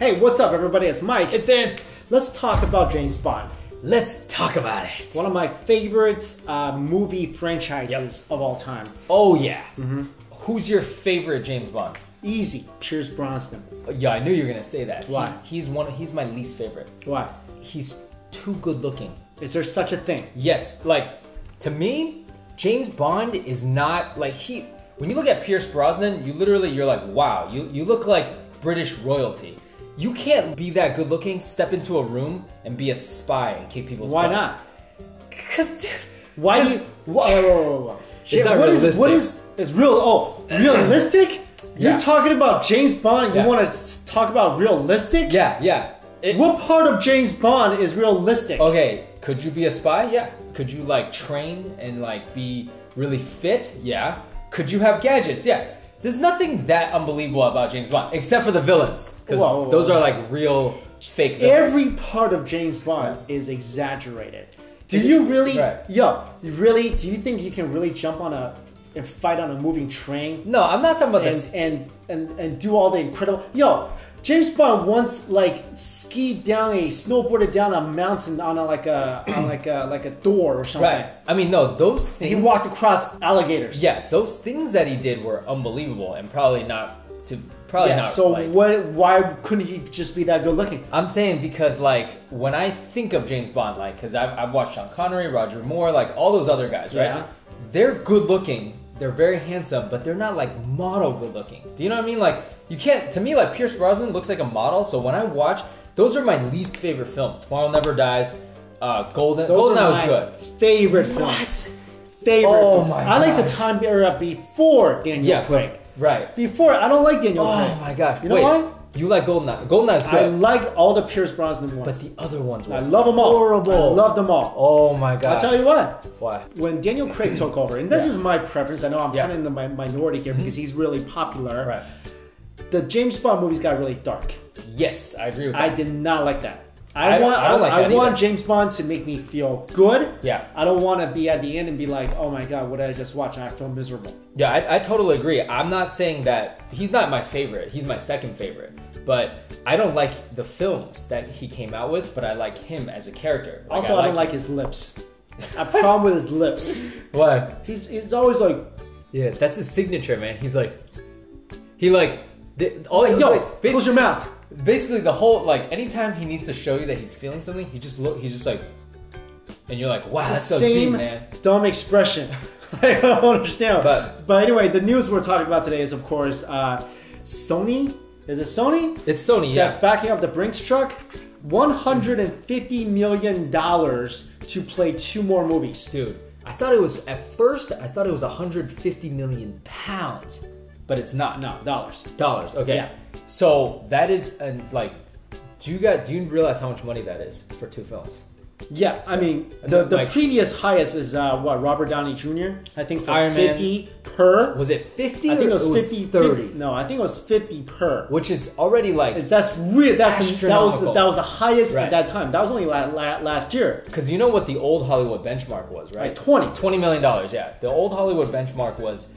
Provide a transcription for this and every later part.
Hey, what's up, everybody? It's Mike. It's Dan. Let's talk about James Bond. Let's talk about it. One of my favorite movie franchises of all time. Oh, yeah. Who's your favorite James Bond? Easy. Pierce Brosnan. Yeah, I knew you were going to say that. Why? He's my least favorite. Why? He's too good looking. Is there such a thing? Yes. Like, to me, James Bond is not, like, when you look at Pierce Brosnan, you're like, wow, you look like British royalty. You can't be that good looking, step into a room, and be a spy and kick people's butt. Why not? Because, dude... Why do you... Whoa. It's not realistic. What is real... Oh, realistic? Yeah. You're talking about James Bond and you want to talk about realistic? Yeah. What part of James Bond is realistic? Okay, could you be a spy? Yeah. Could you, like, train and, like, be really fit? Yeah. Could you have gadgets? Yeah. There's nothing that unbelievable about James Bond, except for the villains. Because those are, like, real fake villains. Every part of James Bond is exaggerated. Do you really... Right. Do you think you can really jump on and fight on a moving train? No, I'm not talking about this. And do all the incredible... James Bond once snowboarded down a mountain on like a door or something. Right. I mean, no, those things... He walked across alligators. Yeah, those things that he did were unbelievable and probably not... Why couldn't he just be that good looking? I'm saying because, like, when I think of James Bond, like, because I've watched Sean Connery, Roger Moore, like, all those other guys, right? Yeah. They're good looking, they're very handsome, but they're not, like, model good looking. Do you know what I mean? Like, you can't, to me, like, Pierce Brosnan looks like a model, so when I watch, those are my least favorite films. Tomorrow Never Dies, GoldenEye was good. Favorite films. Favorite. Oh my god. I like the time era before Daniel Craig. Right. Before, I don't like Daniel Craig. Oh my gosh. You know why? You like GoldenEye. GoldenEye's good. I like all the Pierce Brosnan ones. But the other ones were I love them all. horrible. I love them all. Oh my god. I'll tell you what. Why? When Daniel Craig took over, and that's just my preference. I know I'm kind of in the minority here because he's really popular. Right. The James Bond movies got really dark. Yes, I agree with that. I did not like that. I don't want James Bond to make me feel good. Yeah. I don't want to be at the end and be like, oh my god, what did I just watch? And I feel miserable. Yeah, I totally agree. I'm not saying that he's not my favorite. He's my second favorite. But I don't like the films that he came out with, but I like him as a character. Like, also, I don't like his lips. I have a problem with his lips. What? He's always like... Yeah, that's his signature, man. He's like... Close your mouth. Basically, the whole, like, anytime he needs to show you that he's feeling something, he's just like, and you're like, wow, that's so deep, man. Dumb expression. I don't understand. But anyway, the news we're talking about today is, of course, Sony. Is it Sony? It's Sony, yeah. That's backing up the Brinks truck. $150 million to play 2 more movies. Dude, at first I thought it was 150 million pounds, but it's not. No, dollars. Dollars, okay. Yeah. So that is do you realize how much money that is for 2 films? Yeah, I mean the previous highest is Robert Downey Jr. I think for Iron 50 Man. per. Was it 50? I think it was 50 30. No, I think it was 50 per. Which is already like that was the highest at that time. That was only last year. Because you know what the old Hollywood benchmark was, right? Like $20 million. Yeah, the old Hollywood benchmark was,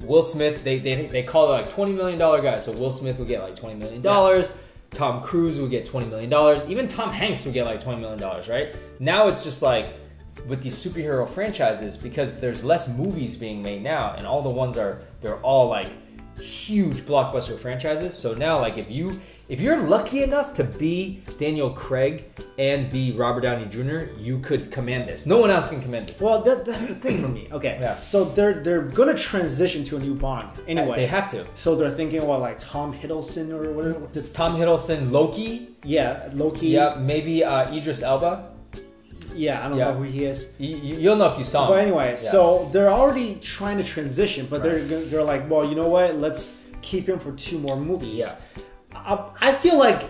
Will Smith. They call it like $20 million guys. So Will Smith would get like $20 million. Yeah. Tom Cruise would get $20 million. Even Tom Hanks would get like $20 million, right? Now it's just like with these superhero franchises, because there's less movies being made now, and all the ones they're all like huge blockbuster franchises. So now, like, if you're lucky enough to be Daniel Craig and be Robert Downey Jr., you could command this. No one else can command this. Well, that's the thing for me. Okay, yeah. So they're gonna transition to a new Bond anyway. They have to. So they're thinking about like Tom Hiddleston or whatever. Tom Hiddleston, Loki. Yeah, Loki. Yeah, maybe Idris Elba. Yeah, I don't know who he is. You'll know if you saw him. But anyway, so they're already trying to transition, but they're like, well, you know what? Let's keep him for 2 more movies. Yeah. I feel like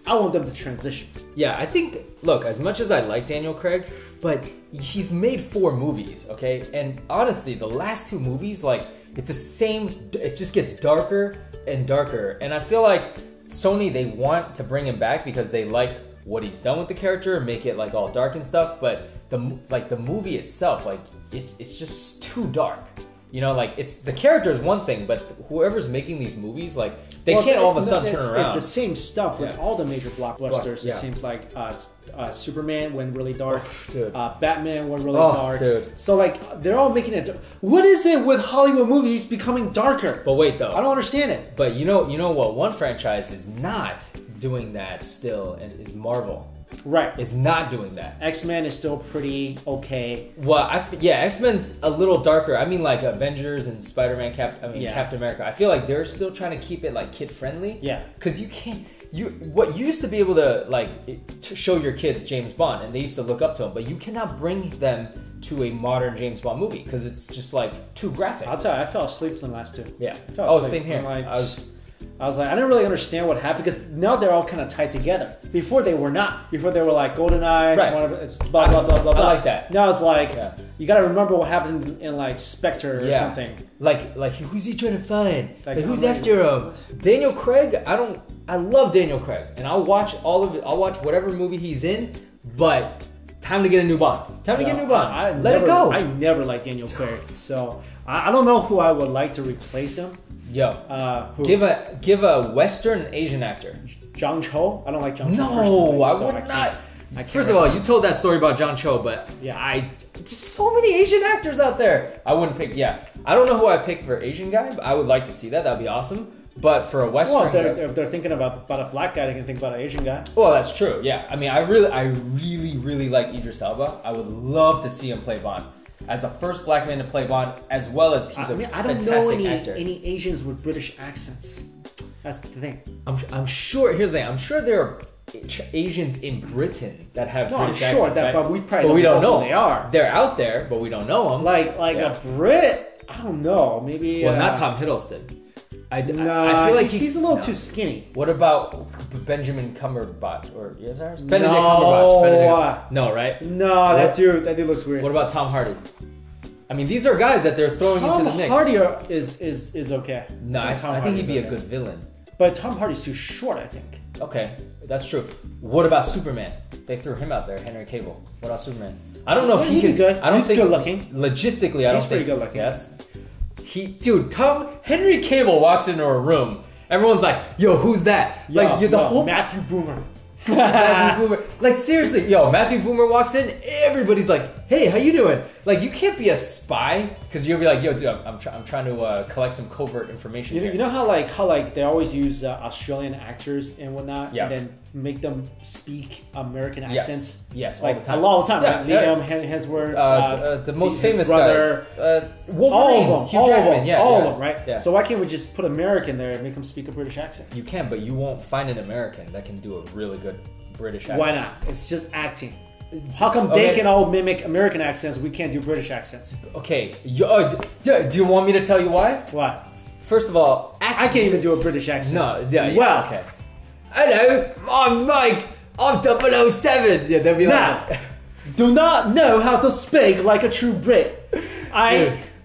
I want them to transition. Yeah, I think, look, as much as I like Daniel Craig, but he's made 4 movies, okay? And honestly, the last 2 movies, like, it's the same, it just gets darker and darker. And I feel like Sony, they want to bring him back because they like what he's done with the character, make it like all dark and stuff, but the movie itself, like, it's just too dark. You know, like it's the character is one thing, but whoever's making these movies, like they can't all of a sudden turn around. It's the same stuff with all the major blockbusters. Yeah. It seems like Superman went really dark. Dude. Batman went really dark. Dude. So like they're all making it. What is it with Hollywood movies becoming darker? But wait though, I don't understand it. But you know what? One franchise is not doing that still, and is Marvel. Right. Is not doing that. X-Men is still pretty okay. Well, X-Men's a little darker. I mean, like Avengers and Spider-Man, Captain America. I feel like they're still trying to keep it like kid friendly. Yeah. Because you can't. You used to be able to like to show your kids James Bond, and they used to look up to him, but you cannot bring them to a modern James Bond movie because it's just like too graphic. I'll tell you, I fell asleep in the last two. Yeah. Same here. I was like, I didn't really understand what happened because now they're all kind of tied together. Before they were not. Before they were like GoldenEye, right. It's blah blah blah blah blah. I like that. Now it's like you got to remember what happened in like Spectre or something. Like who's he trying to find? Like who's after him? Daniel Craig. I love Daniel Craig, and I'll watch all of it. I'll watch whatever movie he's in. But time to get a new Bond. Let it go. I never liked Daniel Craig, so I don't know who I would like to replace him. Yo, give a Western Asian actor. Zhang Cho? I don't like Zhang Cho. No, I would not. First of all, you told that story about Zhang Cho, but there's so many Asian actors out there. I wouldn't pick. Yeah, I don't know who I pick for Asian guy, but I would like to see that. That'd be awesome. But for a Western, if they're thinking about a black guy, they can think about an Asian guy. Well, that's true. Yeah, I mean, I really like Idris Elba. I would love to see him play Bond. As the first black man to play Bond, as well as he's I don't know any Asians with British accents. That's the thing. I'm sure. Here's the thing. I'm sure there are Asians in Britain that have British accents. I'm sure that, but we probably don't know who they are. They're out there, but we don't know them. Like a Brit. I don't know. Maybe. Well, not Tom Hiddleston. I feel like he's a little too skinny. What about Benjamin Cumberbatch or Benedict Cumberbatch? No, right? No, that dude looks weird. What about Tom Hardy? I mean, these are guys that they're throwing into the mix. Tom Hardy is okay. No, I think he'd be a good villain. But Tom Hardy's too short, I think. Okay, that's true. What about Superman? They threw him out there, Henry Cavill. What about Superman? I don't know if he could. Good. I don't think good looking. Logistically, I don't think he's pretty good looking. Henry Cavill walks into a room. Everyone's like, "Yo, who's that?" Whole Matthew Boomer. Matthew Boomer. Like seriously, Matthew Boomer walks in. Everybody's like, "Hey, how you doing?" Like you can't be a spy because you'll be like, "Yo, dude, I'm trying to collect some covert information." You know how they always use Australian actors and whatnot, and then make them speak American accents. Yes, like all the time. Right? Liam Hemsworth, the most famous brother, Wolverine, all of them, right? Yeah. So why can't we just put American there and make them speak a British accent? You can, but you won't find an American that can do a really good British accent. Why not? It's just acting. How come they can all mimic American accents? We can't do British accents. Okay, do you want me to tell you why? Why? First of all, I can't even do a British accent. No, well, okay. Hello, I'm Mike. I'm 007. Yeah, they'll be like, do not know how to speak like a true Brit.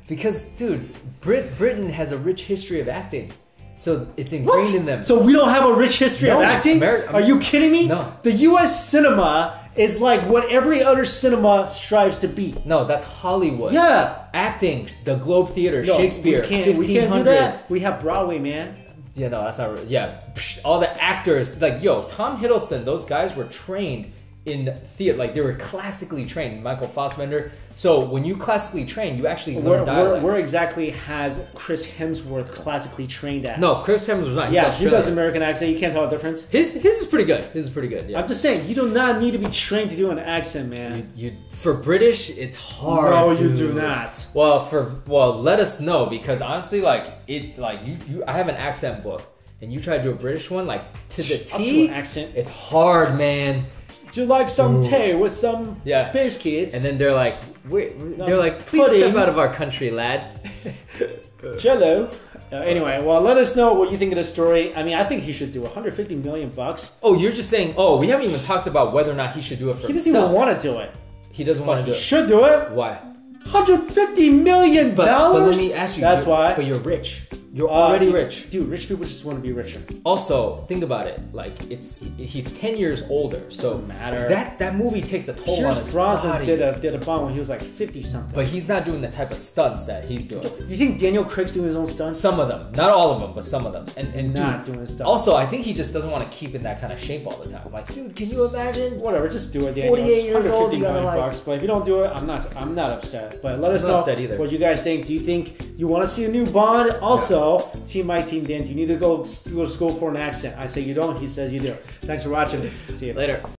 Because, dude, Britain has a rich history of acting. So it's ingrained in them. So we don't have a rich history of acting? Are you kidding me? No. The US cinema is like what every other cinema strives to be. No, that's Hollywood. Yeah. Acting, the Globe Theater, Shakespeare, we can't do that. We have Broadway, man. Yeah, no, that's not. Yeah, all the actors, like Tom Hiddleston, those guys were trained in theater, like they were classically trained. Michael Fassbender. So when you classically train, you actually learn dialects. Where exactly has Chris Hemsworth classically trained at? No, Chris Hemsworth's not. Yeah, he does American accent. You can't tell the difference. His is pretty good. His is pretty good. Yeah. I'm just saying, you do not need to be trained to do an accent, man. You for British, it's hard. No, you do not. Well, let us know because honestly, I have an accent book, and you try to do a British one, like to the T, accent. It's hard, man. Do you like some tea with some biscuits? And then they're like, please step out of our country, lad. Jello. Anyway, well, let us know what you think of this story. I mean, I think he should do $150 million. Oh, you're just saying, we haven't even talked about whether or not he should do it for himself. He doesn't even want to do it. He doesn't want to do it. He should do it. Why? $150 million. But let me ask you. That's why. But you're rich. You're already rich. Dude, rich people just want to be richer. Also, think about it. Like, he's 10 years older, so Doesn't matter. that movie takes a toll on his Brosnan body. did a Bond when he was like 50 something. But he's not doing the type of stunts that he's doing. You think Daniel Craig's doing his own stunts? Some of them, not all of them, but some of them. And Not dude, doing his stunts. also, I think he just doesn't want to keep in that kind of shape all the time. Like, dude, can you imagine? Whatever, just do it. Daniel. 48 years old, you gotta $150 million. But if you don't do it, I'm not upset. But let us I'm not know upset either. what you guys think. Do you think you want to see a new Bond? Also, Team Mike, Team Dan, do you need to go to school for an accent? I say you don't. He says you do. Thanks for watching. See you Later.